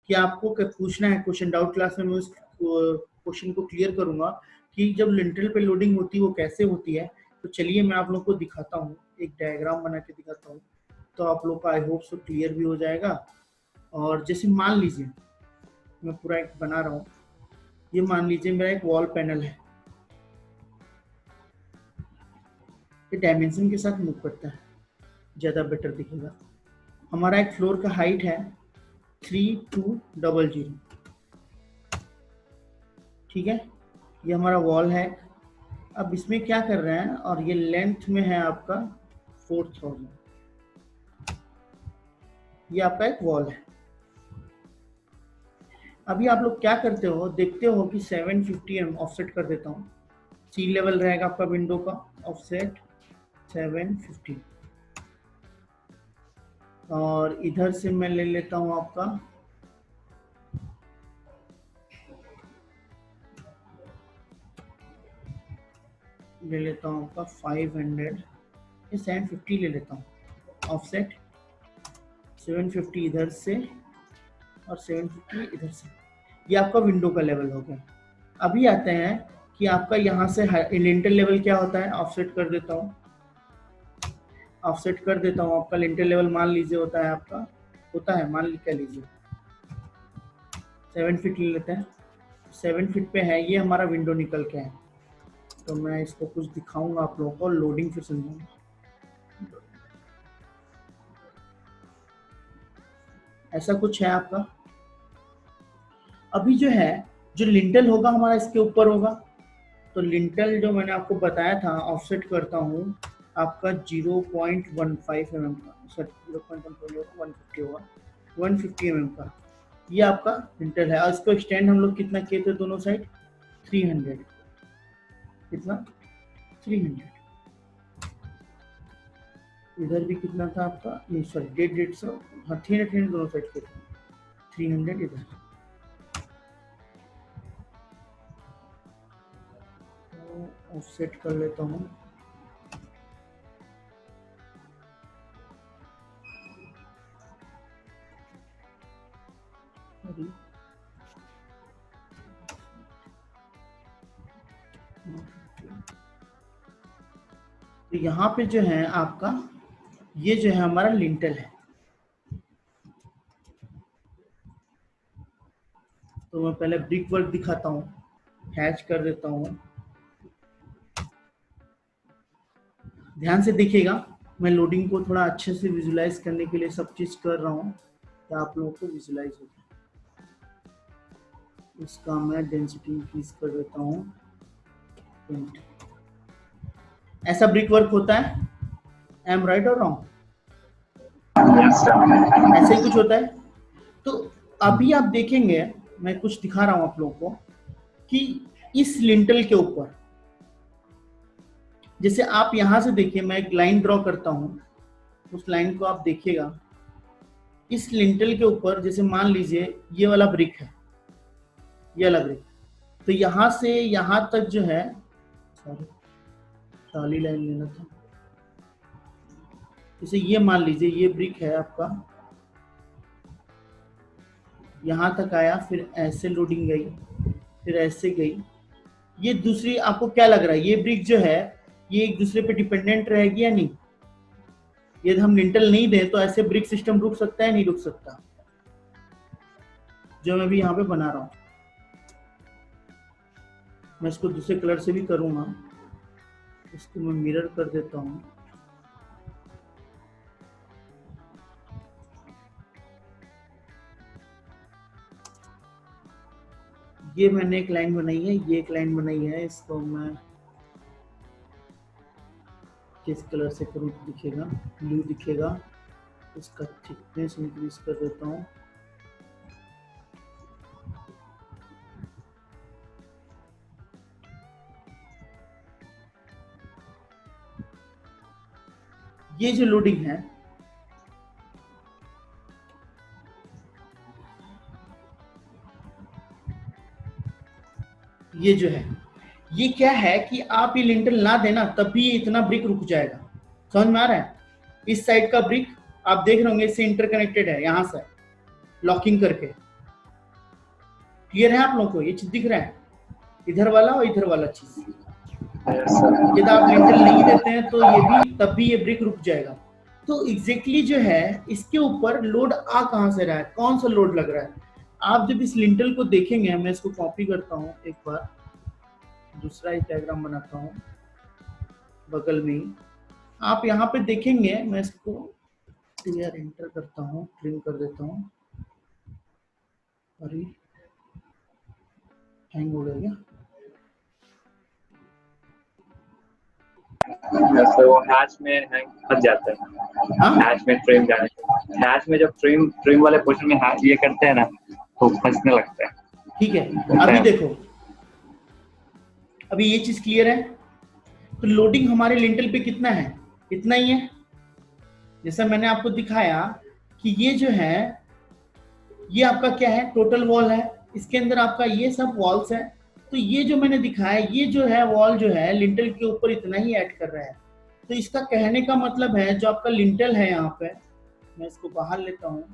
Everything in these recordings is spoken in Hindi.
कि आपको पूछना है क्वेश्चन, डाउट क्लास में मैं उस क्वेश्चन को क्लियर करूंगा कि जब लिंटल पे लोडिंग होती है वो कैसे होती है। तो चलिए मैं आप लोग को दिखाता हूँ, एक डायग्राम बना के दिखाता हूँ, तो आप लोग का आई होप सो क्लियर भी हो जाएगा। और जैसे मान लीजिए मैं पूरा एक बना रहा हूँ, ये मान लीजिए मेरा एक वॉल पैनल है, ये डायमेंशन के साथ मूव करता है, ज़्यादा बेटर दिखेगा। हमारा एक फ्लोर का हाइट है 3200, ठीक है, ये हमारा वॉल है। अब इसमें क्या कर रहे हैं, और ये लेंथ में है आपका 4000, ये आपका एक वॉल है। अभी आप लोग क्या करते हो, देखते हो कि 750 mm ऑफसेट कर देता हूँ, सी लेवल रहेगा आपका विंडो का, ऑफसेट 750, और इधर से मैं ले लेता हूँ आपका आपका 500, ये 750 ले लेता हूँ, ऑफसेट 750 इधर से और 750 इधर से, ये आपका विंडो का लेवल हो गया। अभी आते हैं कि आपका यहाँ से लिंटर लेवल क्या होता है, ऑफसेट कर देता हूँ, आपका लिंटर लेवल मान लीजिए होता है मान लीजिए 7 फीट ले लेते हैं, 7 फीट पे है, ये हमारा विंडो निकल के है। तो मैं इसको कुछ दिखाऊंगा आप लोगों को, लोडिंग फिर समझाऊंगा। ऐसा कुछ है आपका। अभी जो लिंटल होगा हमारा इसके ऊपर होगा, तो लिंटल जो मैंने आपको बताया था, ऑफसेट करता हूँ आपका 0.15 mm का, सॉरी 0.15 होगा, 150 होगा, 150 mm का, ये आपका लिंटल है। और इसको एक्सटेंड हम लोग कितना किए थे दोनों साइड, 300, कितना 300, इधर भी कितना था आपका, नहीं सॉरी 150, हाँ 300 दोनों साइड के थे, 300 इधर। ऑफसेट कर लेता हूँ, तो यहाँ पे जो है आपका, ये जो है हमारा लिंटल है। तो मैं पहले ब्रिक वर्क दिखाता हूँ, हैच कर देता हूँ, ध्यान से देखिएगा, मैं लोडिंग को थोड़ा अच्छे से विजुलाइज करने के लिए सब चीज कर रहा हूँ, तो आप लोगों को विजुलाइज हो जाए। इसका मैं डेंसिटी इंक्रीज कर देता हूँ, ऐसा ब्रिक वर्क होता है, आई एम राइट और रॉन्ग? ऐसे ही कुछ होता है। तो अभी आप देखेंगे, मैं कुछ दिखा रहा हूँ आप लोगों को कि इस लिंटल के ऊपर, जैसे आप यहां से देखिए, मैं एक लाइन ड्रॉ करता हूं, उस लाइन को आप देखिएगा, इस लिंटल के ऊपर जैसे मान लीजिए ये वाला ब्रिक है, ये वाला ब्रिक, तो यहां से यहां तक जो है, सॉरी काली लाइन लेना था, जैसे ये मान लीजिए ये ब्रिक है आपका, यहां तक आया, फिर ऐसे लोडिंग गई, फिर ऐसे गई, ये दूसरी, आपको क्या लग रहा है ये ब्रिक जो है ये एक दूसरे पे डिपेंडेंट रहेगी या नहीं? यदि हम लिंटल नहीं दें तो ऐसे ब्रिक सिस्टम रुक सकता है, नहीं रुक सकता? जो मैं भी यहाँ पे बना रहा हूँ, मैं इसको दूसरे कलर से भी करूंगा, इसको मैं मिरर कर देता हूँ, ये मैंने एक लाइन बनाई है, ये एक लाइन बनाई है, इसको मैं किस कलर से करूँ तो दिखेगा, ब्लू दिखेगा, इसका थिकनेस इंक्रीज कर देता हूँ, ये जो लोडिंग है, ये जो है, ये क्या है कि आप ये लिंटल ना देना तब भी ये इतना ब्रिक रुक जाएगा। समझ में आ रहा है? इस साइड का ब्रिक आप देख रहे होंगे इससे इंटरकनेक्टेड है, यहां से लॉकिंग करके, क्लियर है आप लोगों को? ये चीज दिख रहा है, इधर वाला और इधर वाला चीज। यदि आप लिंटल नहीं देते हैं तो ये भी, तब भी ये ब्रिक रुक जाएगा। तो एग्जैक्टली जो है इसके ऊपर लोड आ कहां से रहा है, कौन सा लोड लग रहा है? आप जब इस लिंटल को देखेंगे, मैं इसको कॉपी करता हूं, एक बार दूसरा ही डायग्राम बनाता हूं बगल में ही। आप यहाँ पे देखेंगे, मैं इसको क्लियर एंटर करता हूँ, ट्रिम कर देता हूँ। अरे हैंग हो गया क्या? तो वो हैश में हैंग फंस जाता है। हैश में ट्रिम जाने से, हैश में जब ट्रिम वाले पोर्शन में हैश ये करते हैं ना, तो फंसने लगता है। ठीक है, अभी देखो, अभी ये चीज क्लियर है। तो लोडिंग हमारे लिंटल पे कितना है? इतना ही है। जैसा मैंने आपको दिखाया कि ये जो है, ये आपका क्या है, टोटल वॉल है, इसके अंदर आपका ये सब वॉल्स है। तो ये जो मैंने दिखाया, ये जो है वॉल जो है लिंटल के ऊपर इतना ही ऐड कर रहा है। तो इसका कहने का मतलब है जो आपका लिंटल है यहाँ पे, मैं इसको बाहर लेता हूँ,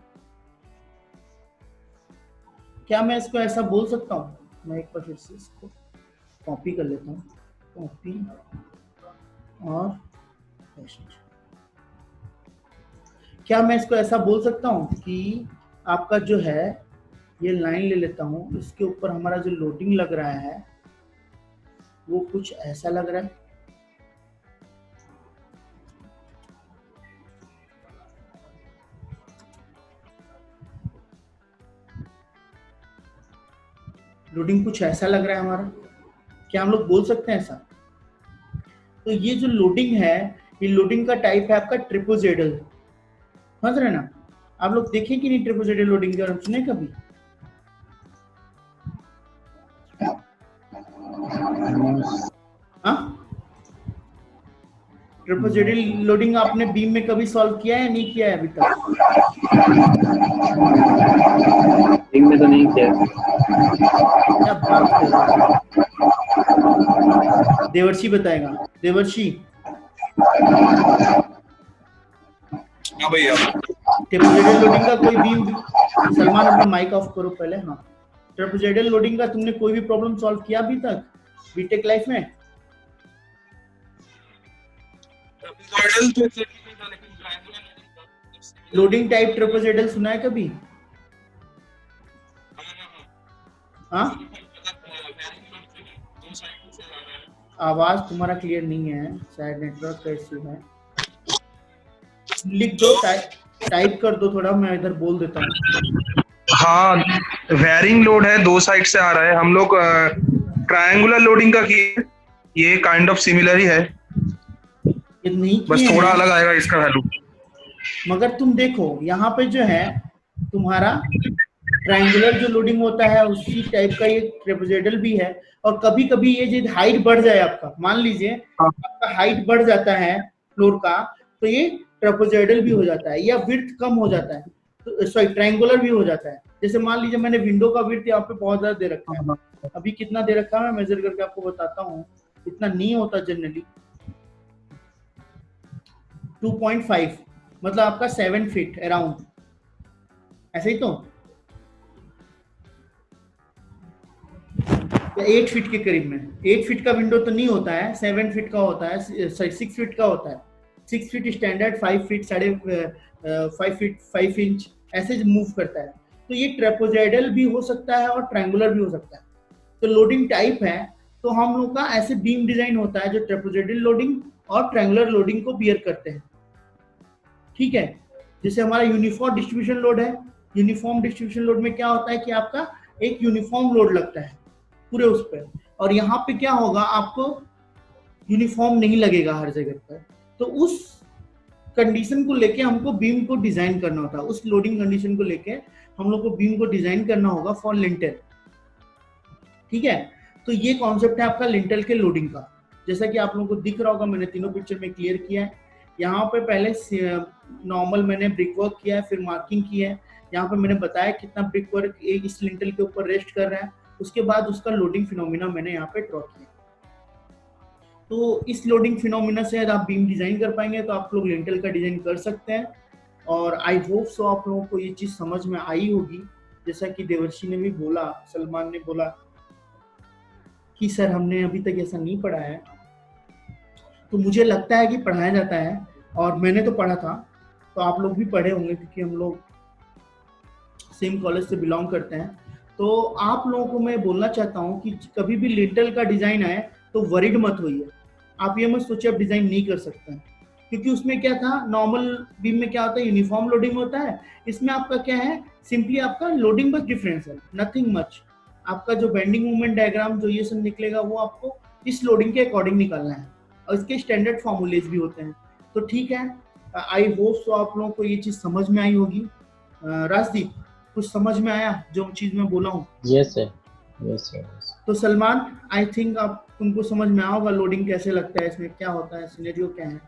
क्या मैं इसको ऐसा बोल सकता हूँ? मैं एक बार फिर से इसको कॉपी कर लेता हूँ, कॉपी और पेस्ट। क्या मैं इसको ऐसा बोल सकता हूँ कि आपका जो है, ये लाइन ले लेता हूँ, इसके ऊपर हमारा जो लोडिंग लग रहा है वो कुछ ऐसा लग रहा है। लोडिंग कुछ ऐसा लग रहा है हमारा, क्या हम लोग बोल सकते हैं ऐसा? तो ये जो लोडिंग है, ये लोडिंग का टाइप है आपका ट्रिपोजेडल। समझ रहे ना? आप लोग देखें कि नहीं ट्रिपोजेडल लोडिंग के बारे में सुने कभी? ट्रिपोजेडल लोडिंग आपने बीम में कभी सॉल्व किया है या नहीं किया है अभी तक? बीम में तो नहीं किया। क्या बात कर रहे हो? देवर्षि बताएगा। देवर्षि, हाँ भैया, ट्रिपोजेडल लोडिंग का कोई बीम, सलमान अपना माइक ऑफ करो पहले। हाँ, ट्रिपोजेडल लोडिंग का तुमने कोई भी प्रॉब्लम सॉल्व किया अभी तक बीटेक लाइफ में? लोडिंग टाइप ट्रिपोजेडल सुना है कभी? हाँ, आवाज तुम्हारा क्लियर नहीं है, शायद नेटवर्क का इश्यू है। लिख दो, टाइप कर दो थोड़ा, मैं इधर बोल देता हूँ। हाँ, वेयरिंग लोड है, 2 साइड से आ रहा है। हम लोग ट्रायंगुलर लोडिंग का किए, ये काइंड ऑफ सिमिलर ही है, ये नहीं बस किए थोड़ा हैं, अलग आएगा इसका वैल्यू। मगर तुम देखो यहाँ पे जो है तुम्हारा ट्रायंगुलर जो लोडिंग होता है उसी टाइप का ये ट्रेपेजोइडल भी है। और कभी कभी ये जो हाइट बढ़ जाए आपका, मान लीजिए आपका हाइट बढ़ जाता है फ्लोर का, तो ये ट्रेपेजोइडल भी हो जाता है, या विड्थ कम हो जाता है, तो सॉरी ट्रायंगुलर भी हो जाता है। जैसे मान लीजिए मैंने विंडो का विड्थ यहाँ पे बहुत ज्यादा दे रखा है, अभी कितना दे रखा है मैं मेजर करके आपको बताता हूँ, इतना नहीं होता जनरली, 2.5, मतलब आपका 7 फीट अराउंड, ऐसे ही तो 8 फीट के करीब में। 8 फीट का विंडो तो नहीं होता है, 7 फीट का होता है, 6 फीट का होता है। 6 feet standard, 5 feet, 5 feet 5 inch ऐसे मूव करता है। तो ये ट्रेपेजोइडल भी हो सकता है और ट्रायंगुलर भी हो सकता है। तो लोडिंग टाइप है, तो हम लोग का ऐसे बीम डिजाइन होता है जो ट्रेपेजोइडल लोडिंग और ट्रायंगुलर लोडिंग को बियर करते हैं। ठीक है, जैसे हमारा यूनिफॉर्म डिस्ट्रीब्यूशन लोड है, यूनिफॉर्म डिस्ट्रीब्यूशन लोड में क्या होता है कि आपका एक यूनिफॉर्म लोड लगता है पूरे उस पर, और यहाँ पे क्या होगा, आपको यूनिफॉर्म नहीं लगेगा हर जगह पर। तो उस कंडीशन को लेके हमको बीम को डिजाइन करना होता है, उस लोडिंग कंडीशन को लेके हम लोग को बीम को डिजाइन करना होगा फॉर लिंटल। ठीक है, तो ये कॉन्सेप्ट है आपका लिंटल के लोडिंग का। जैसा कि आप लोगों को दिख रहा होगा, मैंने तीनों पिक्चर में क्लियर किया है। यहाँ पे पहले नॉर्मल मैंने ब्रिक वर्क किया है, फिर मार्किंग किया है, यहाँ पे मैंने बताया कितना ब्रिक वर्क इस लिंटल के ऊपर रेस्ट कर रहा है, उसके बाद उसका लोडिंग फिनोमिना मैंने यहाँ पे ड्रॉ किया। तो इस लोडिंग फिनोमिना से अगर आप बीम डिजाइन कर पाएंगे तो आप लोग लिंटल का डिजाइन कर सकते हैं। और आई होप सो आप लोगों को ये चीज समझ में आई होगी। जैसा कि देवर्षि ने भी बोला, सलमान ने बोला कि सर हमने अभी तक ऐसा नहीं पढ़ा है, तो मुझे लगता है कि पढ़ाया जाता है और मैंने तो पढ़ा था, तो आप लोग भी पढ़े होंगे क्योंकि हम लोग सेम कॉलेज से बिलोंग करते हैं। तो आप लोगों को मैं बोलना चाहता हूँ कि कभी भी लिंटल का डिजाइन आए तो वरीड मत होइए। आप ये मत सोचिए आप डिजाइन नहीं कर सकते हैं, क्योंकि उसमें क्या था, नॉर्मल बीम में क्या होता है, यूनिफॉर्म लोडिंग होता है। इसमें आपका क्या है, सिंपली आपका लोडिंग बस डिफरेंस है, नथिंग मच। आपका जो बेंडिंग मूवमेंट डायग्राम जो ये सब निकलेगा वो आपको इस लोडिंग के अकॉर्डिंग निकालना है, और इसके स्टैंडर्ड फॉर्मूलेज भी होते हैं। तो ठीक है, आई होप सो आप लोगों को ये चीज समझ में आई होगी। राजदीप, कुछ समझ में आया जो चीज मैं बोला हूँ? Yes sir, yes sir. तो सलमान, आई थिंक आप तुमको समझ में आया होगा लोडिंग कैसे लगता है, इसमें क्या होता है, सिनेरियो क्या है।